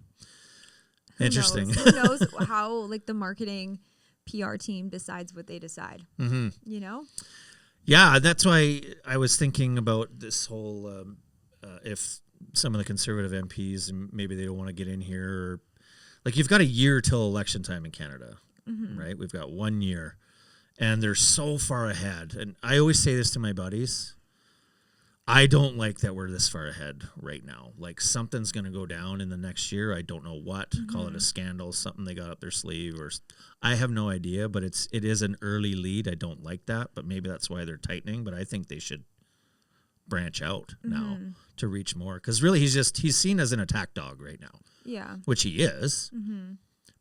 Interesting. Who knows how like the marketing PR team decides what they decide? You know? Yeah, that's why I was thinking about this whole if some of the conservative MPs and maybe they don't want to get in here, or, like you've got a year till election time in Canada, right? We've got 1 year, and they're so far ahead. And I always say this to my buddies. I don't like that we're this far ahead right now. Like something's going to go down in the next year. I don't know what. Call it a scandal, something they got up their sleeve, or I have no idea. But it is an early lead. I don't like that, but maybe that's why they're tightening. But I think they should branch out now to reach more, because really he's seen as an attack dog right now. Yeah, which he is.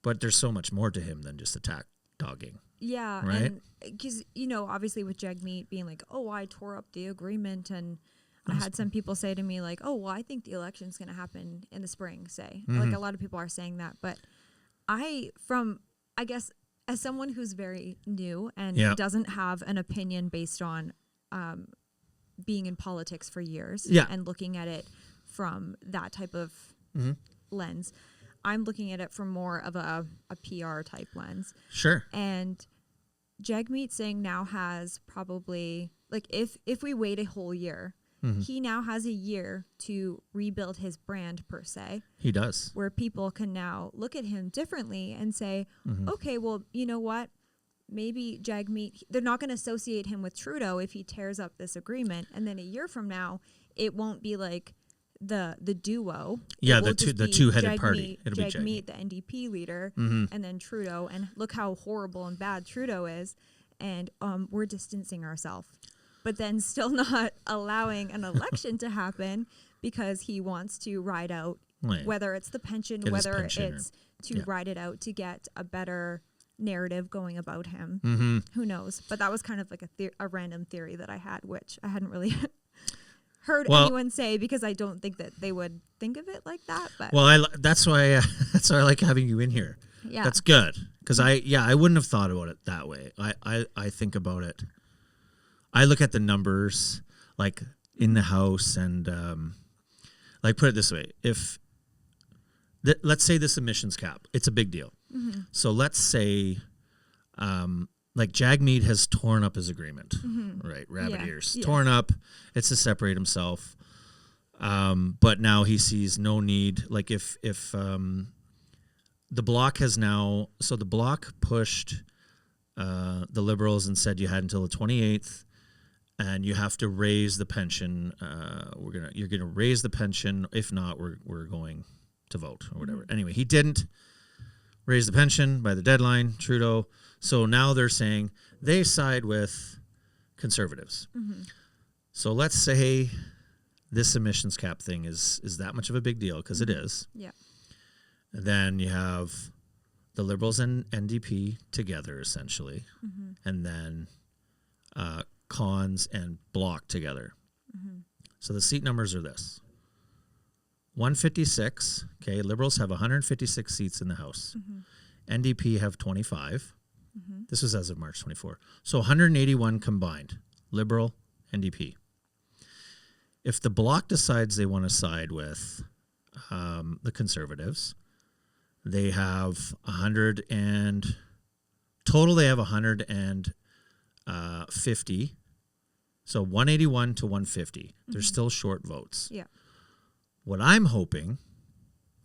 But there's so much more to him than just attack dogging. Yeah, right. Because obviously with Jagmeet being like, oh, I tore up the agreement, and I had some people say to me like, oh, well, I think the election's going to happen in the spring, say. Like a lot of people are saying that. But I guess, as someone who's very new and doesn't have an opinion based on being in politics for years and looking at it from that type of lens, I'm looking at it from more of a PR type lens. Sure. And Jagmeet Singh now has probably, like, if we wait a whole year, he now has a year to rebuild his brand, per se. He does. Where people can now look at him differently and say, okay, well, you know what? Maybe Jagmeet, they're not going to associate him with Trudeau if he tears up this agreement. And then a year from now, it won't be like the duo. Yeah, the two-headed party. It'll be Jagmeet, the NDP leader, and then Trudeau. And look how horrible and bad Trudeau is. And we're distancing ourselves. But then still not allowing an election to happen because he wants to ride out, whether it's the pension, whether it's to ride it out to get a better narrative going about him. Who knows? But that was kind of like a random theory that I had, which I hadn't really heard anyone say, because I don't think that they would think of it like that. But that's why I like having you in here. Yeah, that's good, because I wouldn't have thought about it that way. I think about it. I look at the numbers, like in the House, and like put it this way: if let's say this emissions cap, it's a big deal. So let's say, like Jagmeet has torn up his agreement, right? Rabbit ears, torn up. It's to separate himself. But now he sees no need. Like if the Bloc has now, so the Bloc pushed the Liberals and said you had until the 28th. And you have to raise the pension. You're gonna raise the pension. If not, we're going to vote or whatever. Anyway, he didn't raise the pension by the deadline, Trudeau. So now they're saying they side with Conservatives. So let's say this emissions cap thing is that much of a big deal, because it is. Yeah. Then you have the Liberals and NDP together, essentially, and then Cons and Bloc together. So the seat numbers are this: 156. Okay, Liberals have 156 seats in the House. NDP have 25. This was as of March 24. So 181 combined, Liberal, NDP. If the Bloc decides they want to side with the Conservatives, they have 100 and total. They have 150. So 181 to 150. They're still short votes. Yeah. What I'm hoping,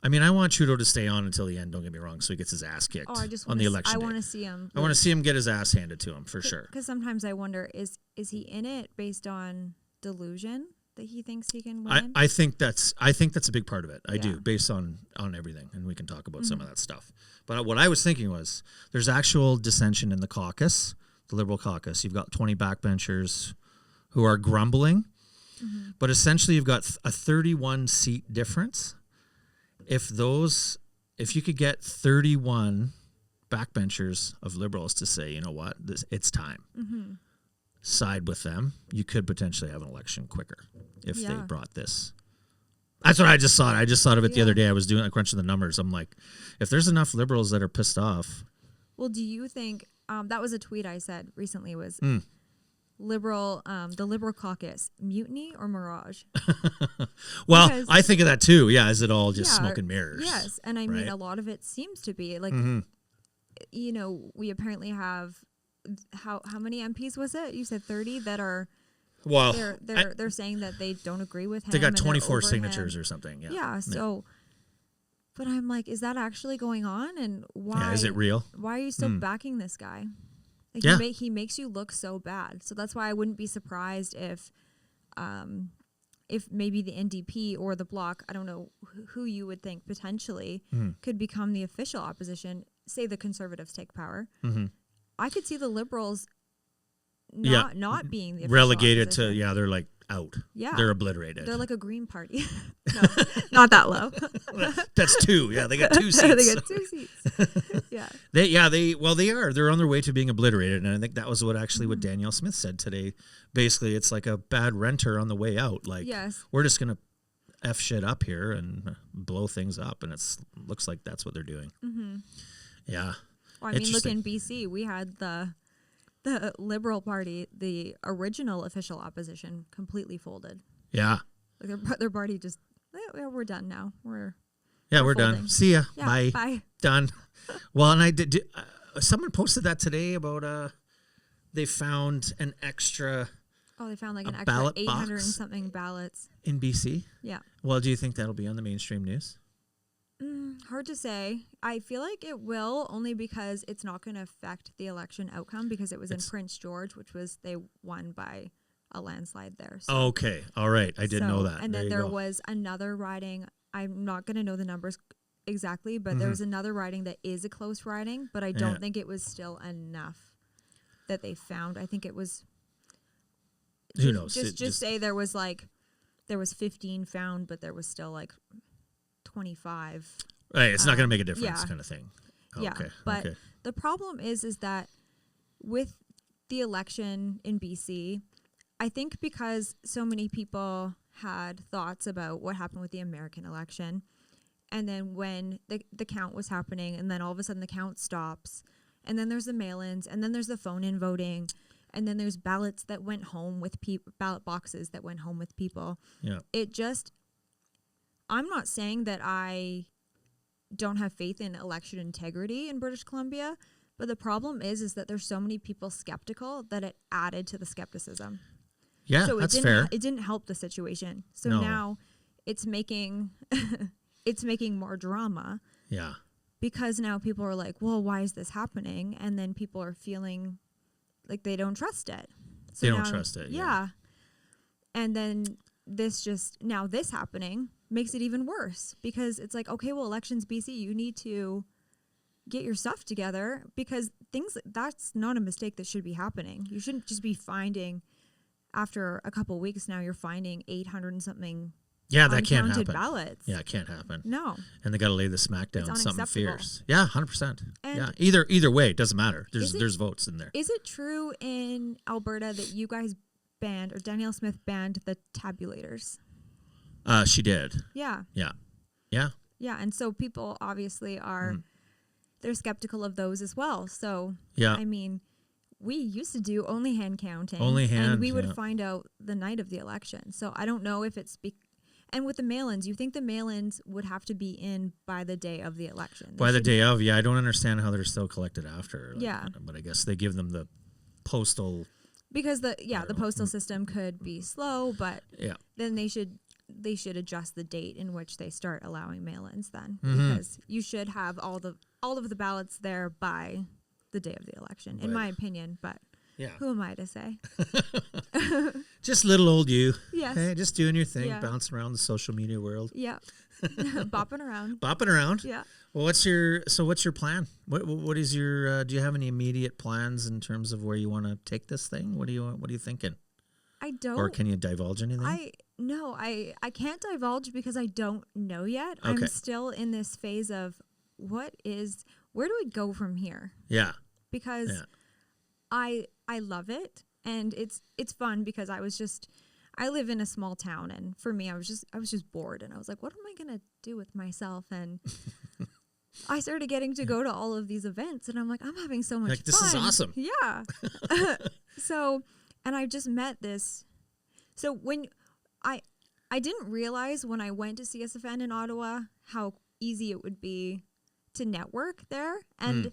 I mean, I want Trudeau to stay on until the end, don't get me wrong, so he gets his ass kicked on the election day. I want to see him. I want to see him get his ass handed to him, for sure. Because sometimes I wonder, is he in it based on delusion that he thinks he can win? I think that's a big part of it. I do, based on everything, and we can talk about some of that stuff. But what I was thinking was, there's actual dissension in the caucus, the Liberal caucus. You've got 20 backbenchers who are grumbling, but essentially you've got a 31 seat difference. If you could get 31 backbenchers of Liberals to say, you know what, it's time, side with them, you could potentially have an election quicker if they brought this. That's what I just thought. I just thought of it the other day. I was crunching the numbers. I'm like, if there's enough Liberals that are pissed off. Well, do you think that was a tweet I said recently was the Liberal caucus, mutiny or mirage? Well, because, I think of that too. Yeah, is it all just smoke and mirrors? Yes, and I mean a lot of it seems to be like, you know, we apparently have how many MPs was it? You said 30 that are. Well, they're saying that they don't agree with him. They got 24 signatures or something. Yeah. Yeah. So, but I'm like, is that actually going on? And why? Yeah, is it real? Why are you still backing this guy? Like he makes you look so bad. So that's why I wouldn't be surprised if maybe the NDP or the Bloc, I don't know who you would think potentially could become the official opposition. Say the Conservatives take power. I could see the Liberals not being the official relegated opposition. to they're like out. Yeah, they're obliterated. They're like a Green Party. No, not that low. That's two. Yeah, they got 2 seats. They got 2 seats. Yeah. They are. They're on their way to being obliterated, and I think that was what Danielle Smith said today. Basically, it's like a bad renter on the way out. Like, we're just gonna F shit up here and blow things up, and looks like that's what they're doing. Yeah. Well, I mean, look in BC, we had the Liberal Party, the original official opposition, completely folded. Yeah. Like their party just, we're done now. We're done. See ya. Yeah, bye. Done. Well, and I did someone posted that today about they found an extra. Oh, they found like an extra 800 and something ballots in BC. Yeah. Well, do you think that'll be on the mainstream news? Hard to say. I feel like it will, only because it's not going to affect the election outcome, because it was in Prince George, they won by a landslide there. So. Okay. All right. I didn't know that. And then there was another riding. I'm not going to know the numbers exactly, but there was another riding that is a close riding, but I don't think it was still enough that they found. I think it was. Who knows? Just say there was 15 found, but there was still 25. Right, it's not going to make a difference, kind of thing. Yeah, but the problem is that with the election in BC, I think because so many people had thoughts about what happened with the American election, and then when the count was happening, and then all of a sudden the count stops, and then there's the mail-ins, and then there's the phone-in voting, and then there's ballots that went home with ballot boxes that went home with people. Yeah, I'm not saying that I don't have faith in election integrity in British Columbia, but the problem is that there's so many people skeptical that it added to the skepticism. Yeah, so that's fair. It didn't help the situation. So now it's making more drama. Yeah. Because now people are like, well, why is this happening? And then people are feeling like they don't trust it. So they don't trust it. Yeah. And then this happening makes it even worse, because it's like, okay, well, elections BC, you need to get your stuff together, because that's not a mistake that should be happening. You shouldn't just be finding after a couple of weeks now, you're finding 800 and something. Yeah, that can't happen. Ballots. Yeah, it can't happen. No. And they got to lay the smack down It's something unacceptable. fierce. Yeah, 100%. And Yeah, either way, it doesn't matter. There's votes in there. Is it true in Alberta that you guys banned, or Danielle Smith banned, the tabulators? She did. Yeah. Yeah. Yeah. Yeah, and so people obviously are, they're skeptical of those as well. So, Yeah. I mean, we used to do only hand counting. Only hand, and we would find out the night of the election. So I don't know if it's... And with the mail-ins, you think the mail-ins would have to be in by the day of the election? By the day of, yeah. I don't understand how they're still collected after. Yeah. But I guess they give them the postal... Because the postal system could be slow, but then they should adjust the date in which they start allowing mail-ins then. Because you should have all of the ballots there by the day of the election, in my opinion, but... Yeah. Who am I to say? Just little old you. Yes. Hey, just doing your thing, bouncing around the social media world. Yeah. Bopping around. Bopping around. Yeah. Well, what's your plan? What is your? Do you have any immediate plans in terms of where you want to take this thing? What are you thinking? I don't. Or can you divulge anything? I can't divulge because I don't know yet. Okay. I'm still in this phase of where do we go from here? Yeah. Because I love it, and it's fun because I live in a small town, and for me I was just bored, and I was like, what am I going to do with myself? And I started getting to go to all of these events, and I'm like, I'm having so much fun. This is awesome. Yeah. So, and I just met this. So when I didn't realize when I went to CSFN in Ottawa how easy it would be to network there, and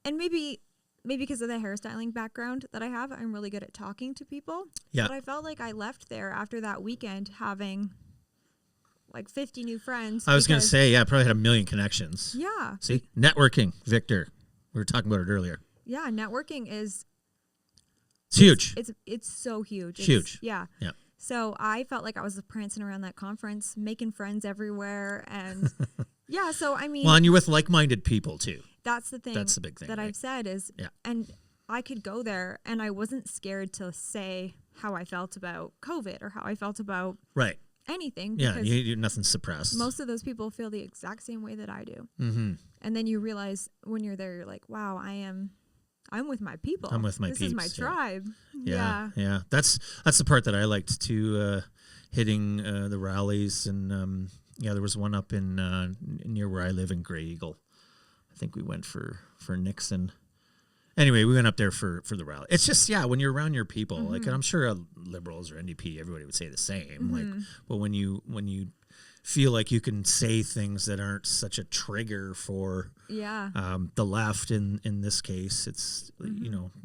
maybe because of the hairstyling background that I have, I'm really good at talking to people. Yeah. But I felt like I left there after that weekend having like 50 new friends. I was going to say, I probably had 1 million connections. Yeah. See, networking, Victor. We were talking about it earlier. Yeah, networking is... It's huge. It's so huge. Huge. Yeah. So I felt like I was prancing around that conference, making friends everywhere. And yeah, so I mean... Well, and you're with like-minded people too. That's the thing. That's the big thing that I've said is, and I could go there and I wasn't scared to say how I felt about COVID or how I felt about anything. Yeah, you nothing suppressed. Most of those people feel the exact same way that I do. And then you realize when you're there, you're like, wow, I'm with my people. I'm with my peeps. This is my tribe. Yeah. That's the part that I liked too, hitting the rallies. And there was one up in near where I live in Grey Eagle. I think we went for Nixon. Anyway, we went up there for the rally. It's just, when you're around your people, like, and I'm sure Liberals or NDP, everybody would say the same. Like, but when you feel like you can say things that aren't such a trigger for the left in this case, it's,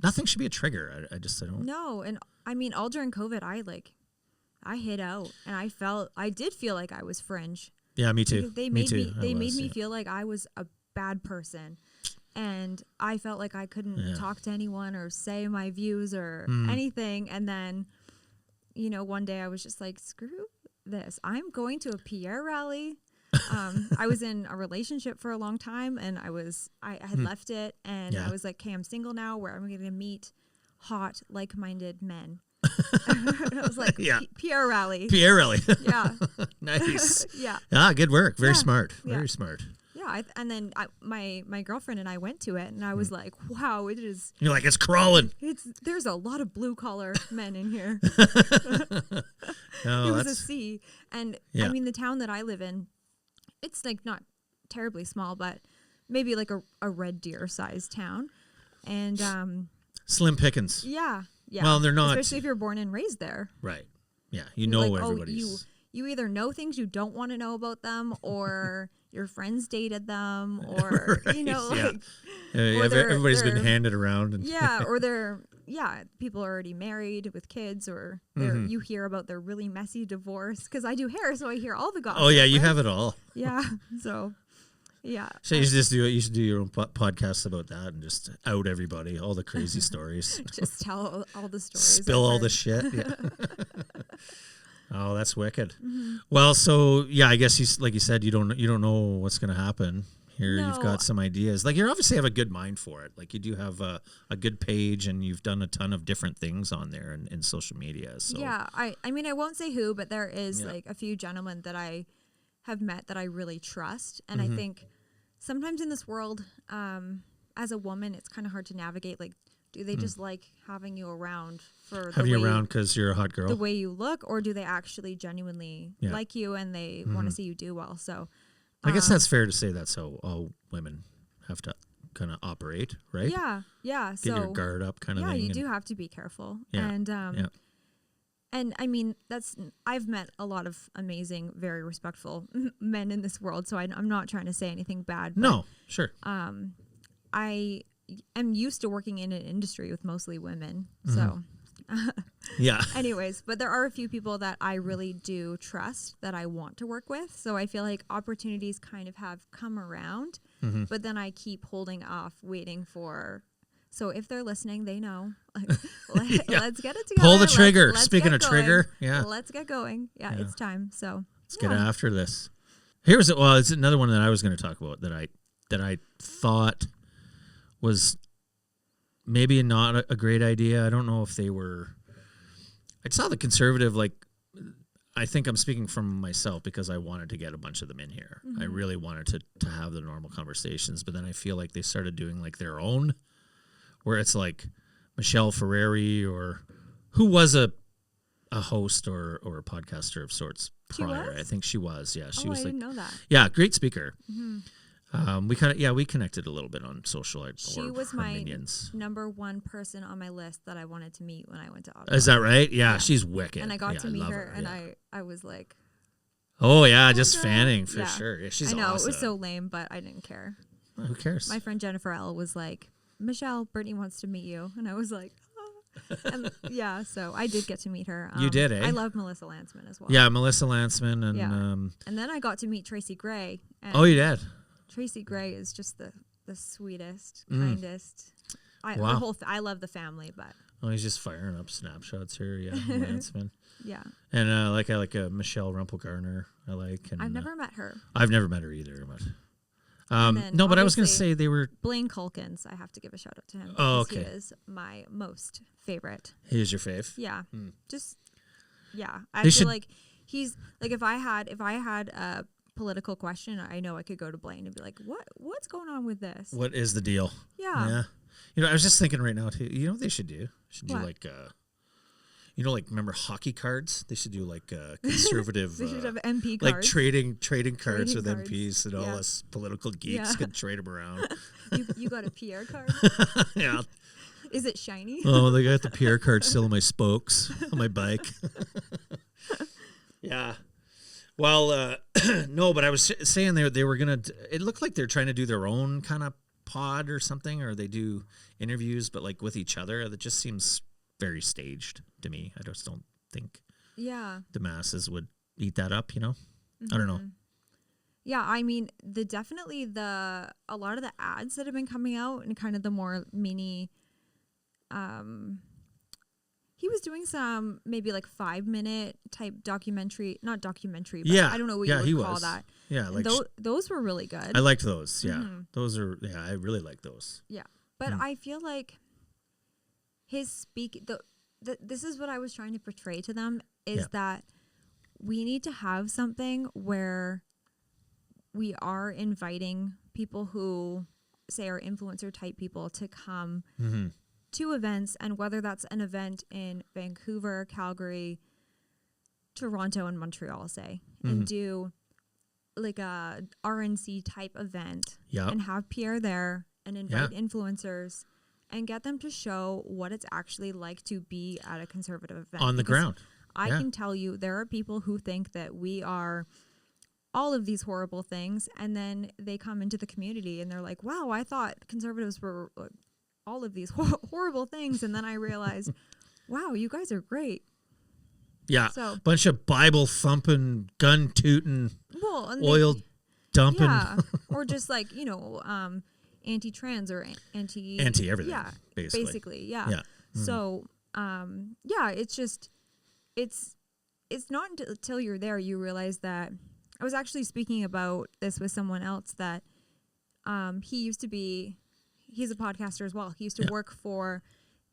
nothing should be a trigger. I don't. No, and I mean, all during COVID, I hid out, and I did feel like I was fringe. Yeah, me too. They made me feel like I was a bad person, and I felt like I couldn't talk to anyone or say my views or anything. And then, one day I was just like, screw this. I'm going to a Pierre rally. I was in a relationship for a long time, and I had left it, and I was like, okay, I'm single now, where I'm going to meet hot, like-minded men. I was like, Pierre rally. Pierre rally. Yeah. Nice. Yeah. Ah, good work. Very smart. Very smart. Yeah, and then my girlfriend and I went to it, and I was like, "Wow, it is." You're like, it's crawling. There's a lot of blue collar men in here. No, it was a sea, and I mean the town that I live in, it's like not terribly small, but maybe like a Red Deer sized town, and slim pickings. Yeah. Well, they're not, especially if you're born and raised there. Right. Yeah, you know like, everybody's. You either know things you don't want to know about them, or your friends dated them, or everybody's been handed around. And or people are already married with kids, or you hear about their really messy divorce. Because I do hair, so I hear all the gossip. Oh yeah, you have it all. Yeah, so yeah. So you should do your own podcast about that and just out everybody, all the crazy stories. Just tell all the stories. Spill all the shit. Yeah. Oh, that's wicked. Well, so I guess like you said, you don't know what's going to happen Here you've got some ideas. Like, you obviously have a good mind for it. Like, you do have a good page, and you've done a ton of different things on there in social media. So yeah, I mean, I won't say who, but there is like a few gentlemen that I have met that I really trust. And I think sometimes in this world, as a woman, it's kind of hard to navigate. Like, do they just like having you around for have you around because you're a hot girl? The way you look, or do they actually genuinely like you and they want to see you do well? So I guess that's fair to say that's how all women have to kind of operate, right? Yeah, yeah. Get your guard up kind of thing. Yeah, you do have to be careful. Yeah, And I mean, I've met a lot of amazing, very respectful men in this world, so I'm not trying to say anything bad. No, sure. I am used to working in an industry with mostly women, so yeah. Anyways, but there are a few people that I really do trust that I want to work with, so I feel like opportunities kind of have come around, but then I keep holding off, waiting for. So if they're listening, they know. Let's get it together. Pull the trigger. Let's Speaking of going. trigger, yeah. Let's get going. Yeah, it's time. So let's get after this. It's another one that I was going to talk about that I thought was maybe not a great idea. I don't know if they were. I saw the Conservative, like, I think I'm speaking from myself because I wanted to get a bunch of them in here. I really wanted to have the normal conversations, but then I feel like they started doing like their own, where it's like Michelle Ferreri, or who was a host or a podcaster of sorts prior. I think she was. Yeah, she was. I like, didn't know that. Yeah, great speaker. We connected a little bit on social. She was my number one person on my list that I wanted to meet when I went to Ottawa. Is that right? Yeah, she's wicked. And I got to meet her, and I was like, oh yeah, just fanning for sure. Yeah, she's I know awesome. it was so lame, but I didn't care. Well, who cares? My friend Jennifer L was like, Michelle, Brittany wants to meet you, and I was like, oh. And so I did get to meet her. You did, eh? I love Melissa Lantzman as well. Yeah, Melissa Lantzman, and and then I got to meet Tracy Gray. And you did. Tracy Gray is just the sweetest, kindest. I love the family, but he's just firing up snapshots here. Yeah, Lantzman. Yeah, and I like Michelle Rumpel-Garner. I like. And, I've never met her. I've never met her either, but. No, but I was going to say they were Blaine Culkins. I have to give a shout out to him. Oh, okay. He is my most favorite. He is your fave? Yeah. I feel like he's like, if I had a political question, I know I could go to Blaine and be like, what's going on with this? What is the deal? Yeah. I was just thinking right now too. You know what they should do? Do like remember hockey cards? They should do like conservative. They should have MP cards. Like trading cards with MPs, and all us political geeks could trade them around. You got a Pierre card? Yeah. Is it shiny? Oh, they got the Pierre card still on my spokes on my bike. Yeah. Well, no, but I was saying they were gonna. It looked like they're trying to do their own kind of pod or something, or they do interviews, but like with each other. That just seems very staged to me. I just don't think the masses would eat that up, I don't know. Yeah, I mean, a lot of the ads that have been coming out and kind of the more mini, he was doing some maybe like 5-minute type documentary, not documentary, but I don't know what you would call that. Yeah, like those were really good. I liked those. Yeah, those are. Yeah, I really like those. Yeah, but I feel like his this is what I was trying to portray to them is that we need to have something where we are inviting people who say are influencer type people to come to events, and whether that's an event in Vancouver, Calgary, Toronto, and Montreal, say, and do like a RNC type event and have Pierre there and invite influencers and get them to show what it's actually like to be at a conservative event. On the ground. I can tell you there are people who think that we are all of these horrible things, and then they come into the community and they're like, wow, I thought conservatives were all of these horrible things, and then I realized, wow, you guys are great. Yeah, so, bunch of Bible thumping, gun tooting, oil dumping. Yeah, or just like, anti-trans or anti-everything. Yeah, basically. Yeah. So, it's just, it's not until you're there you realize that. I was actually speaking about this with someone else, that he's a podcaster as well. He used to work for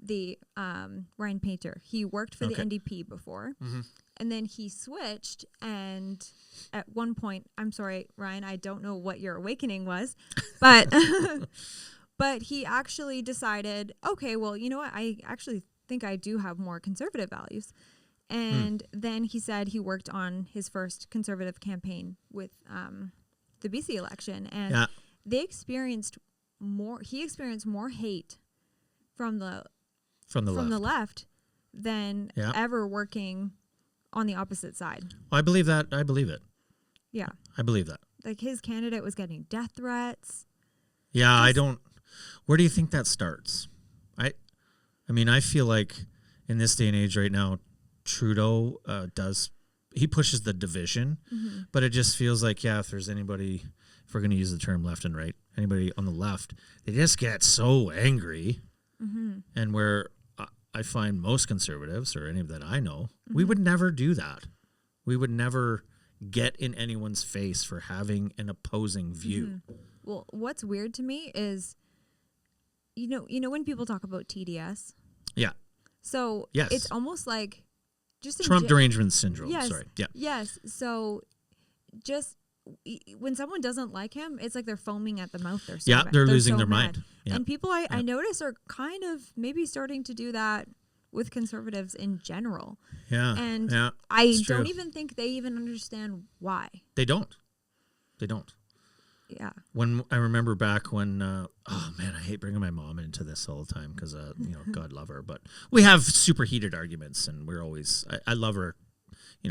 the Ryan Painter. He worked for the NDP before. And then he switched, and at one point, I'm sorry, Ryan, I don't know what your awakening was, but but he actually decided, okay, well, you know what? I actually think I do have more conservative values. And then he said he worked on his first conservative campaign with the BC election, and he experienced more hate from the left than ever working on the opposite side. Well, I believe that. I believe it. Yeah. I believe that. Like his candidate was getting death threats. Yeah, I don't. Where do you think that starts? I mean, I feel like in this day and age right now, Trudeau he pushes the division, but it just feels like, if there's anybody, if we're going to use the term left and right, anybody on the left, they just get so angry. And where I find most conservatives, or any that I know, we would never do that. We would never get in anyone's face for having an opposing view. Well, what's weird to me is, you know when people talk about TDS? Yeah. So it's almost like just Trump derangement syndrome. Yes, Sorry. Yeah. Yes. So just when someone doesn't like him, it's like they're foaming at the mouth. They're losing their mind. Yeah. And people I notice are kind of maybe starting to do that with conservatives in general. Yeah. And I don't even think they even understand why. They don't. Yeah. When I remember back when, oh man, I hate bringing my mom into this all the time because, God love her, but we have super heated arguments, and we're always, I love her.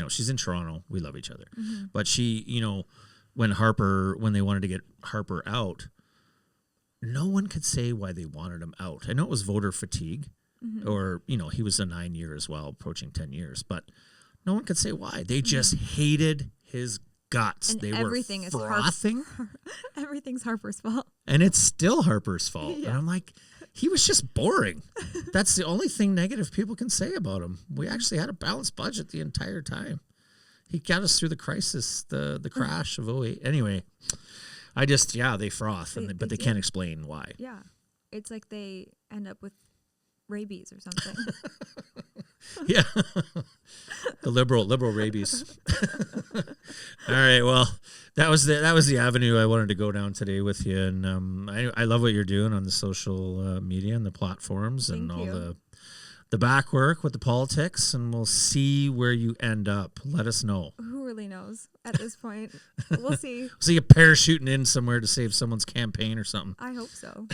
She's in Toronto. We love each other. But she, when they wanted to get Harper out, no one could say why they wanted him out. I know it was voter fatigue, or, he was a 9 year as well, approaching 10 years, but no one could say why. They just hated his guts. And they everything were is frothing. Everything's Harper's fault. And it's still Harper's fault. And I'm like, he was just boring. That's the only thing negative people can say about him. We actually had a balanced budget the entire time. He got us through the crisis, the crash of 2008. Anyway, they froth, but they can't explain why. Yeah. It's like they end up with rabies or something. Yeah. The liberal rabies. All right. Well, that was the avenue I wanted to go down today with you. And I love what you're doing on the social media and the platforms and all the back work with the politics, and we'll see where you end up. Let us know. Who really knows at this point? We'll see. See you parachuting in somewhere to save someone's campaign or something. I hope so.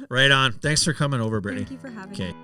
Right on. Thanks for coming over, Brittany. Thank you for having me.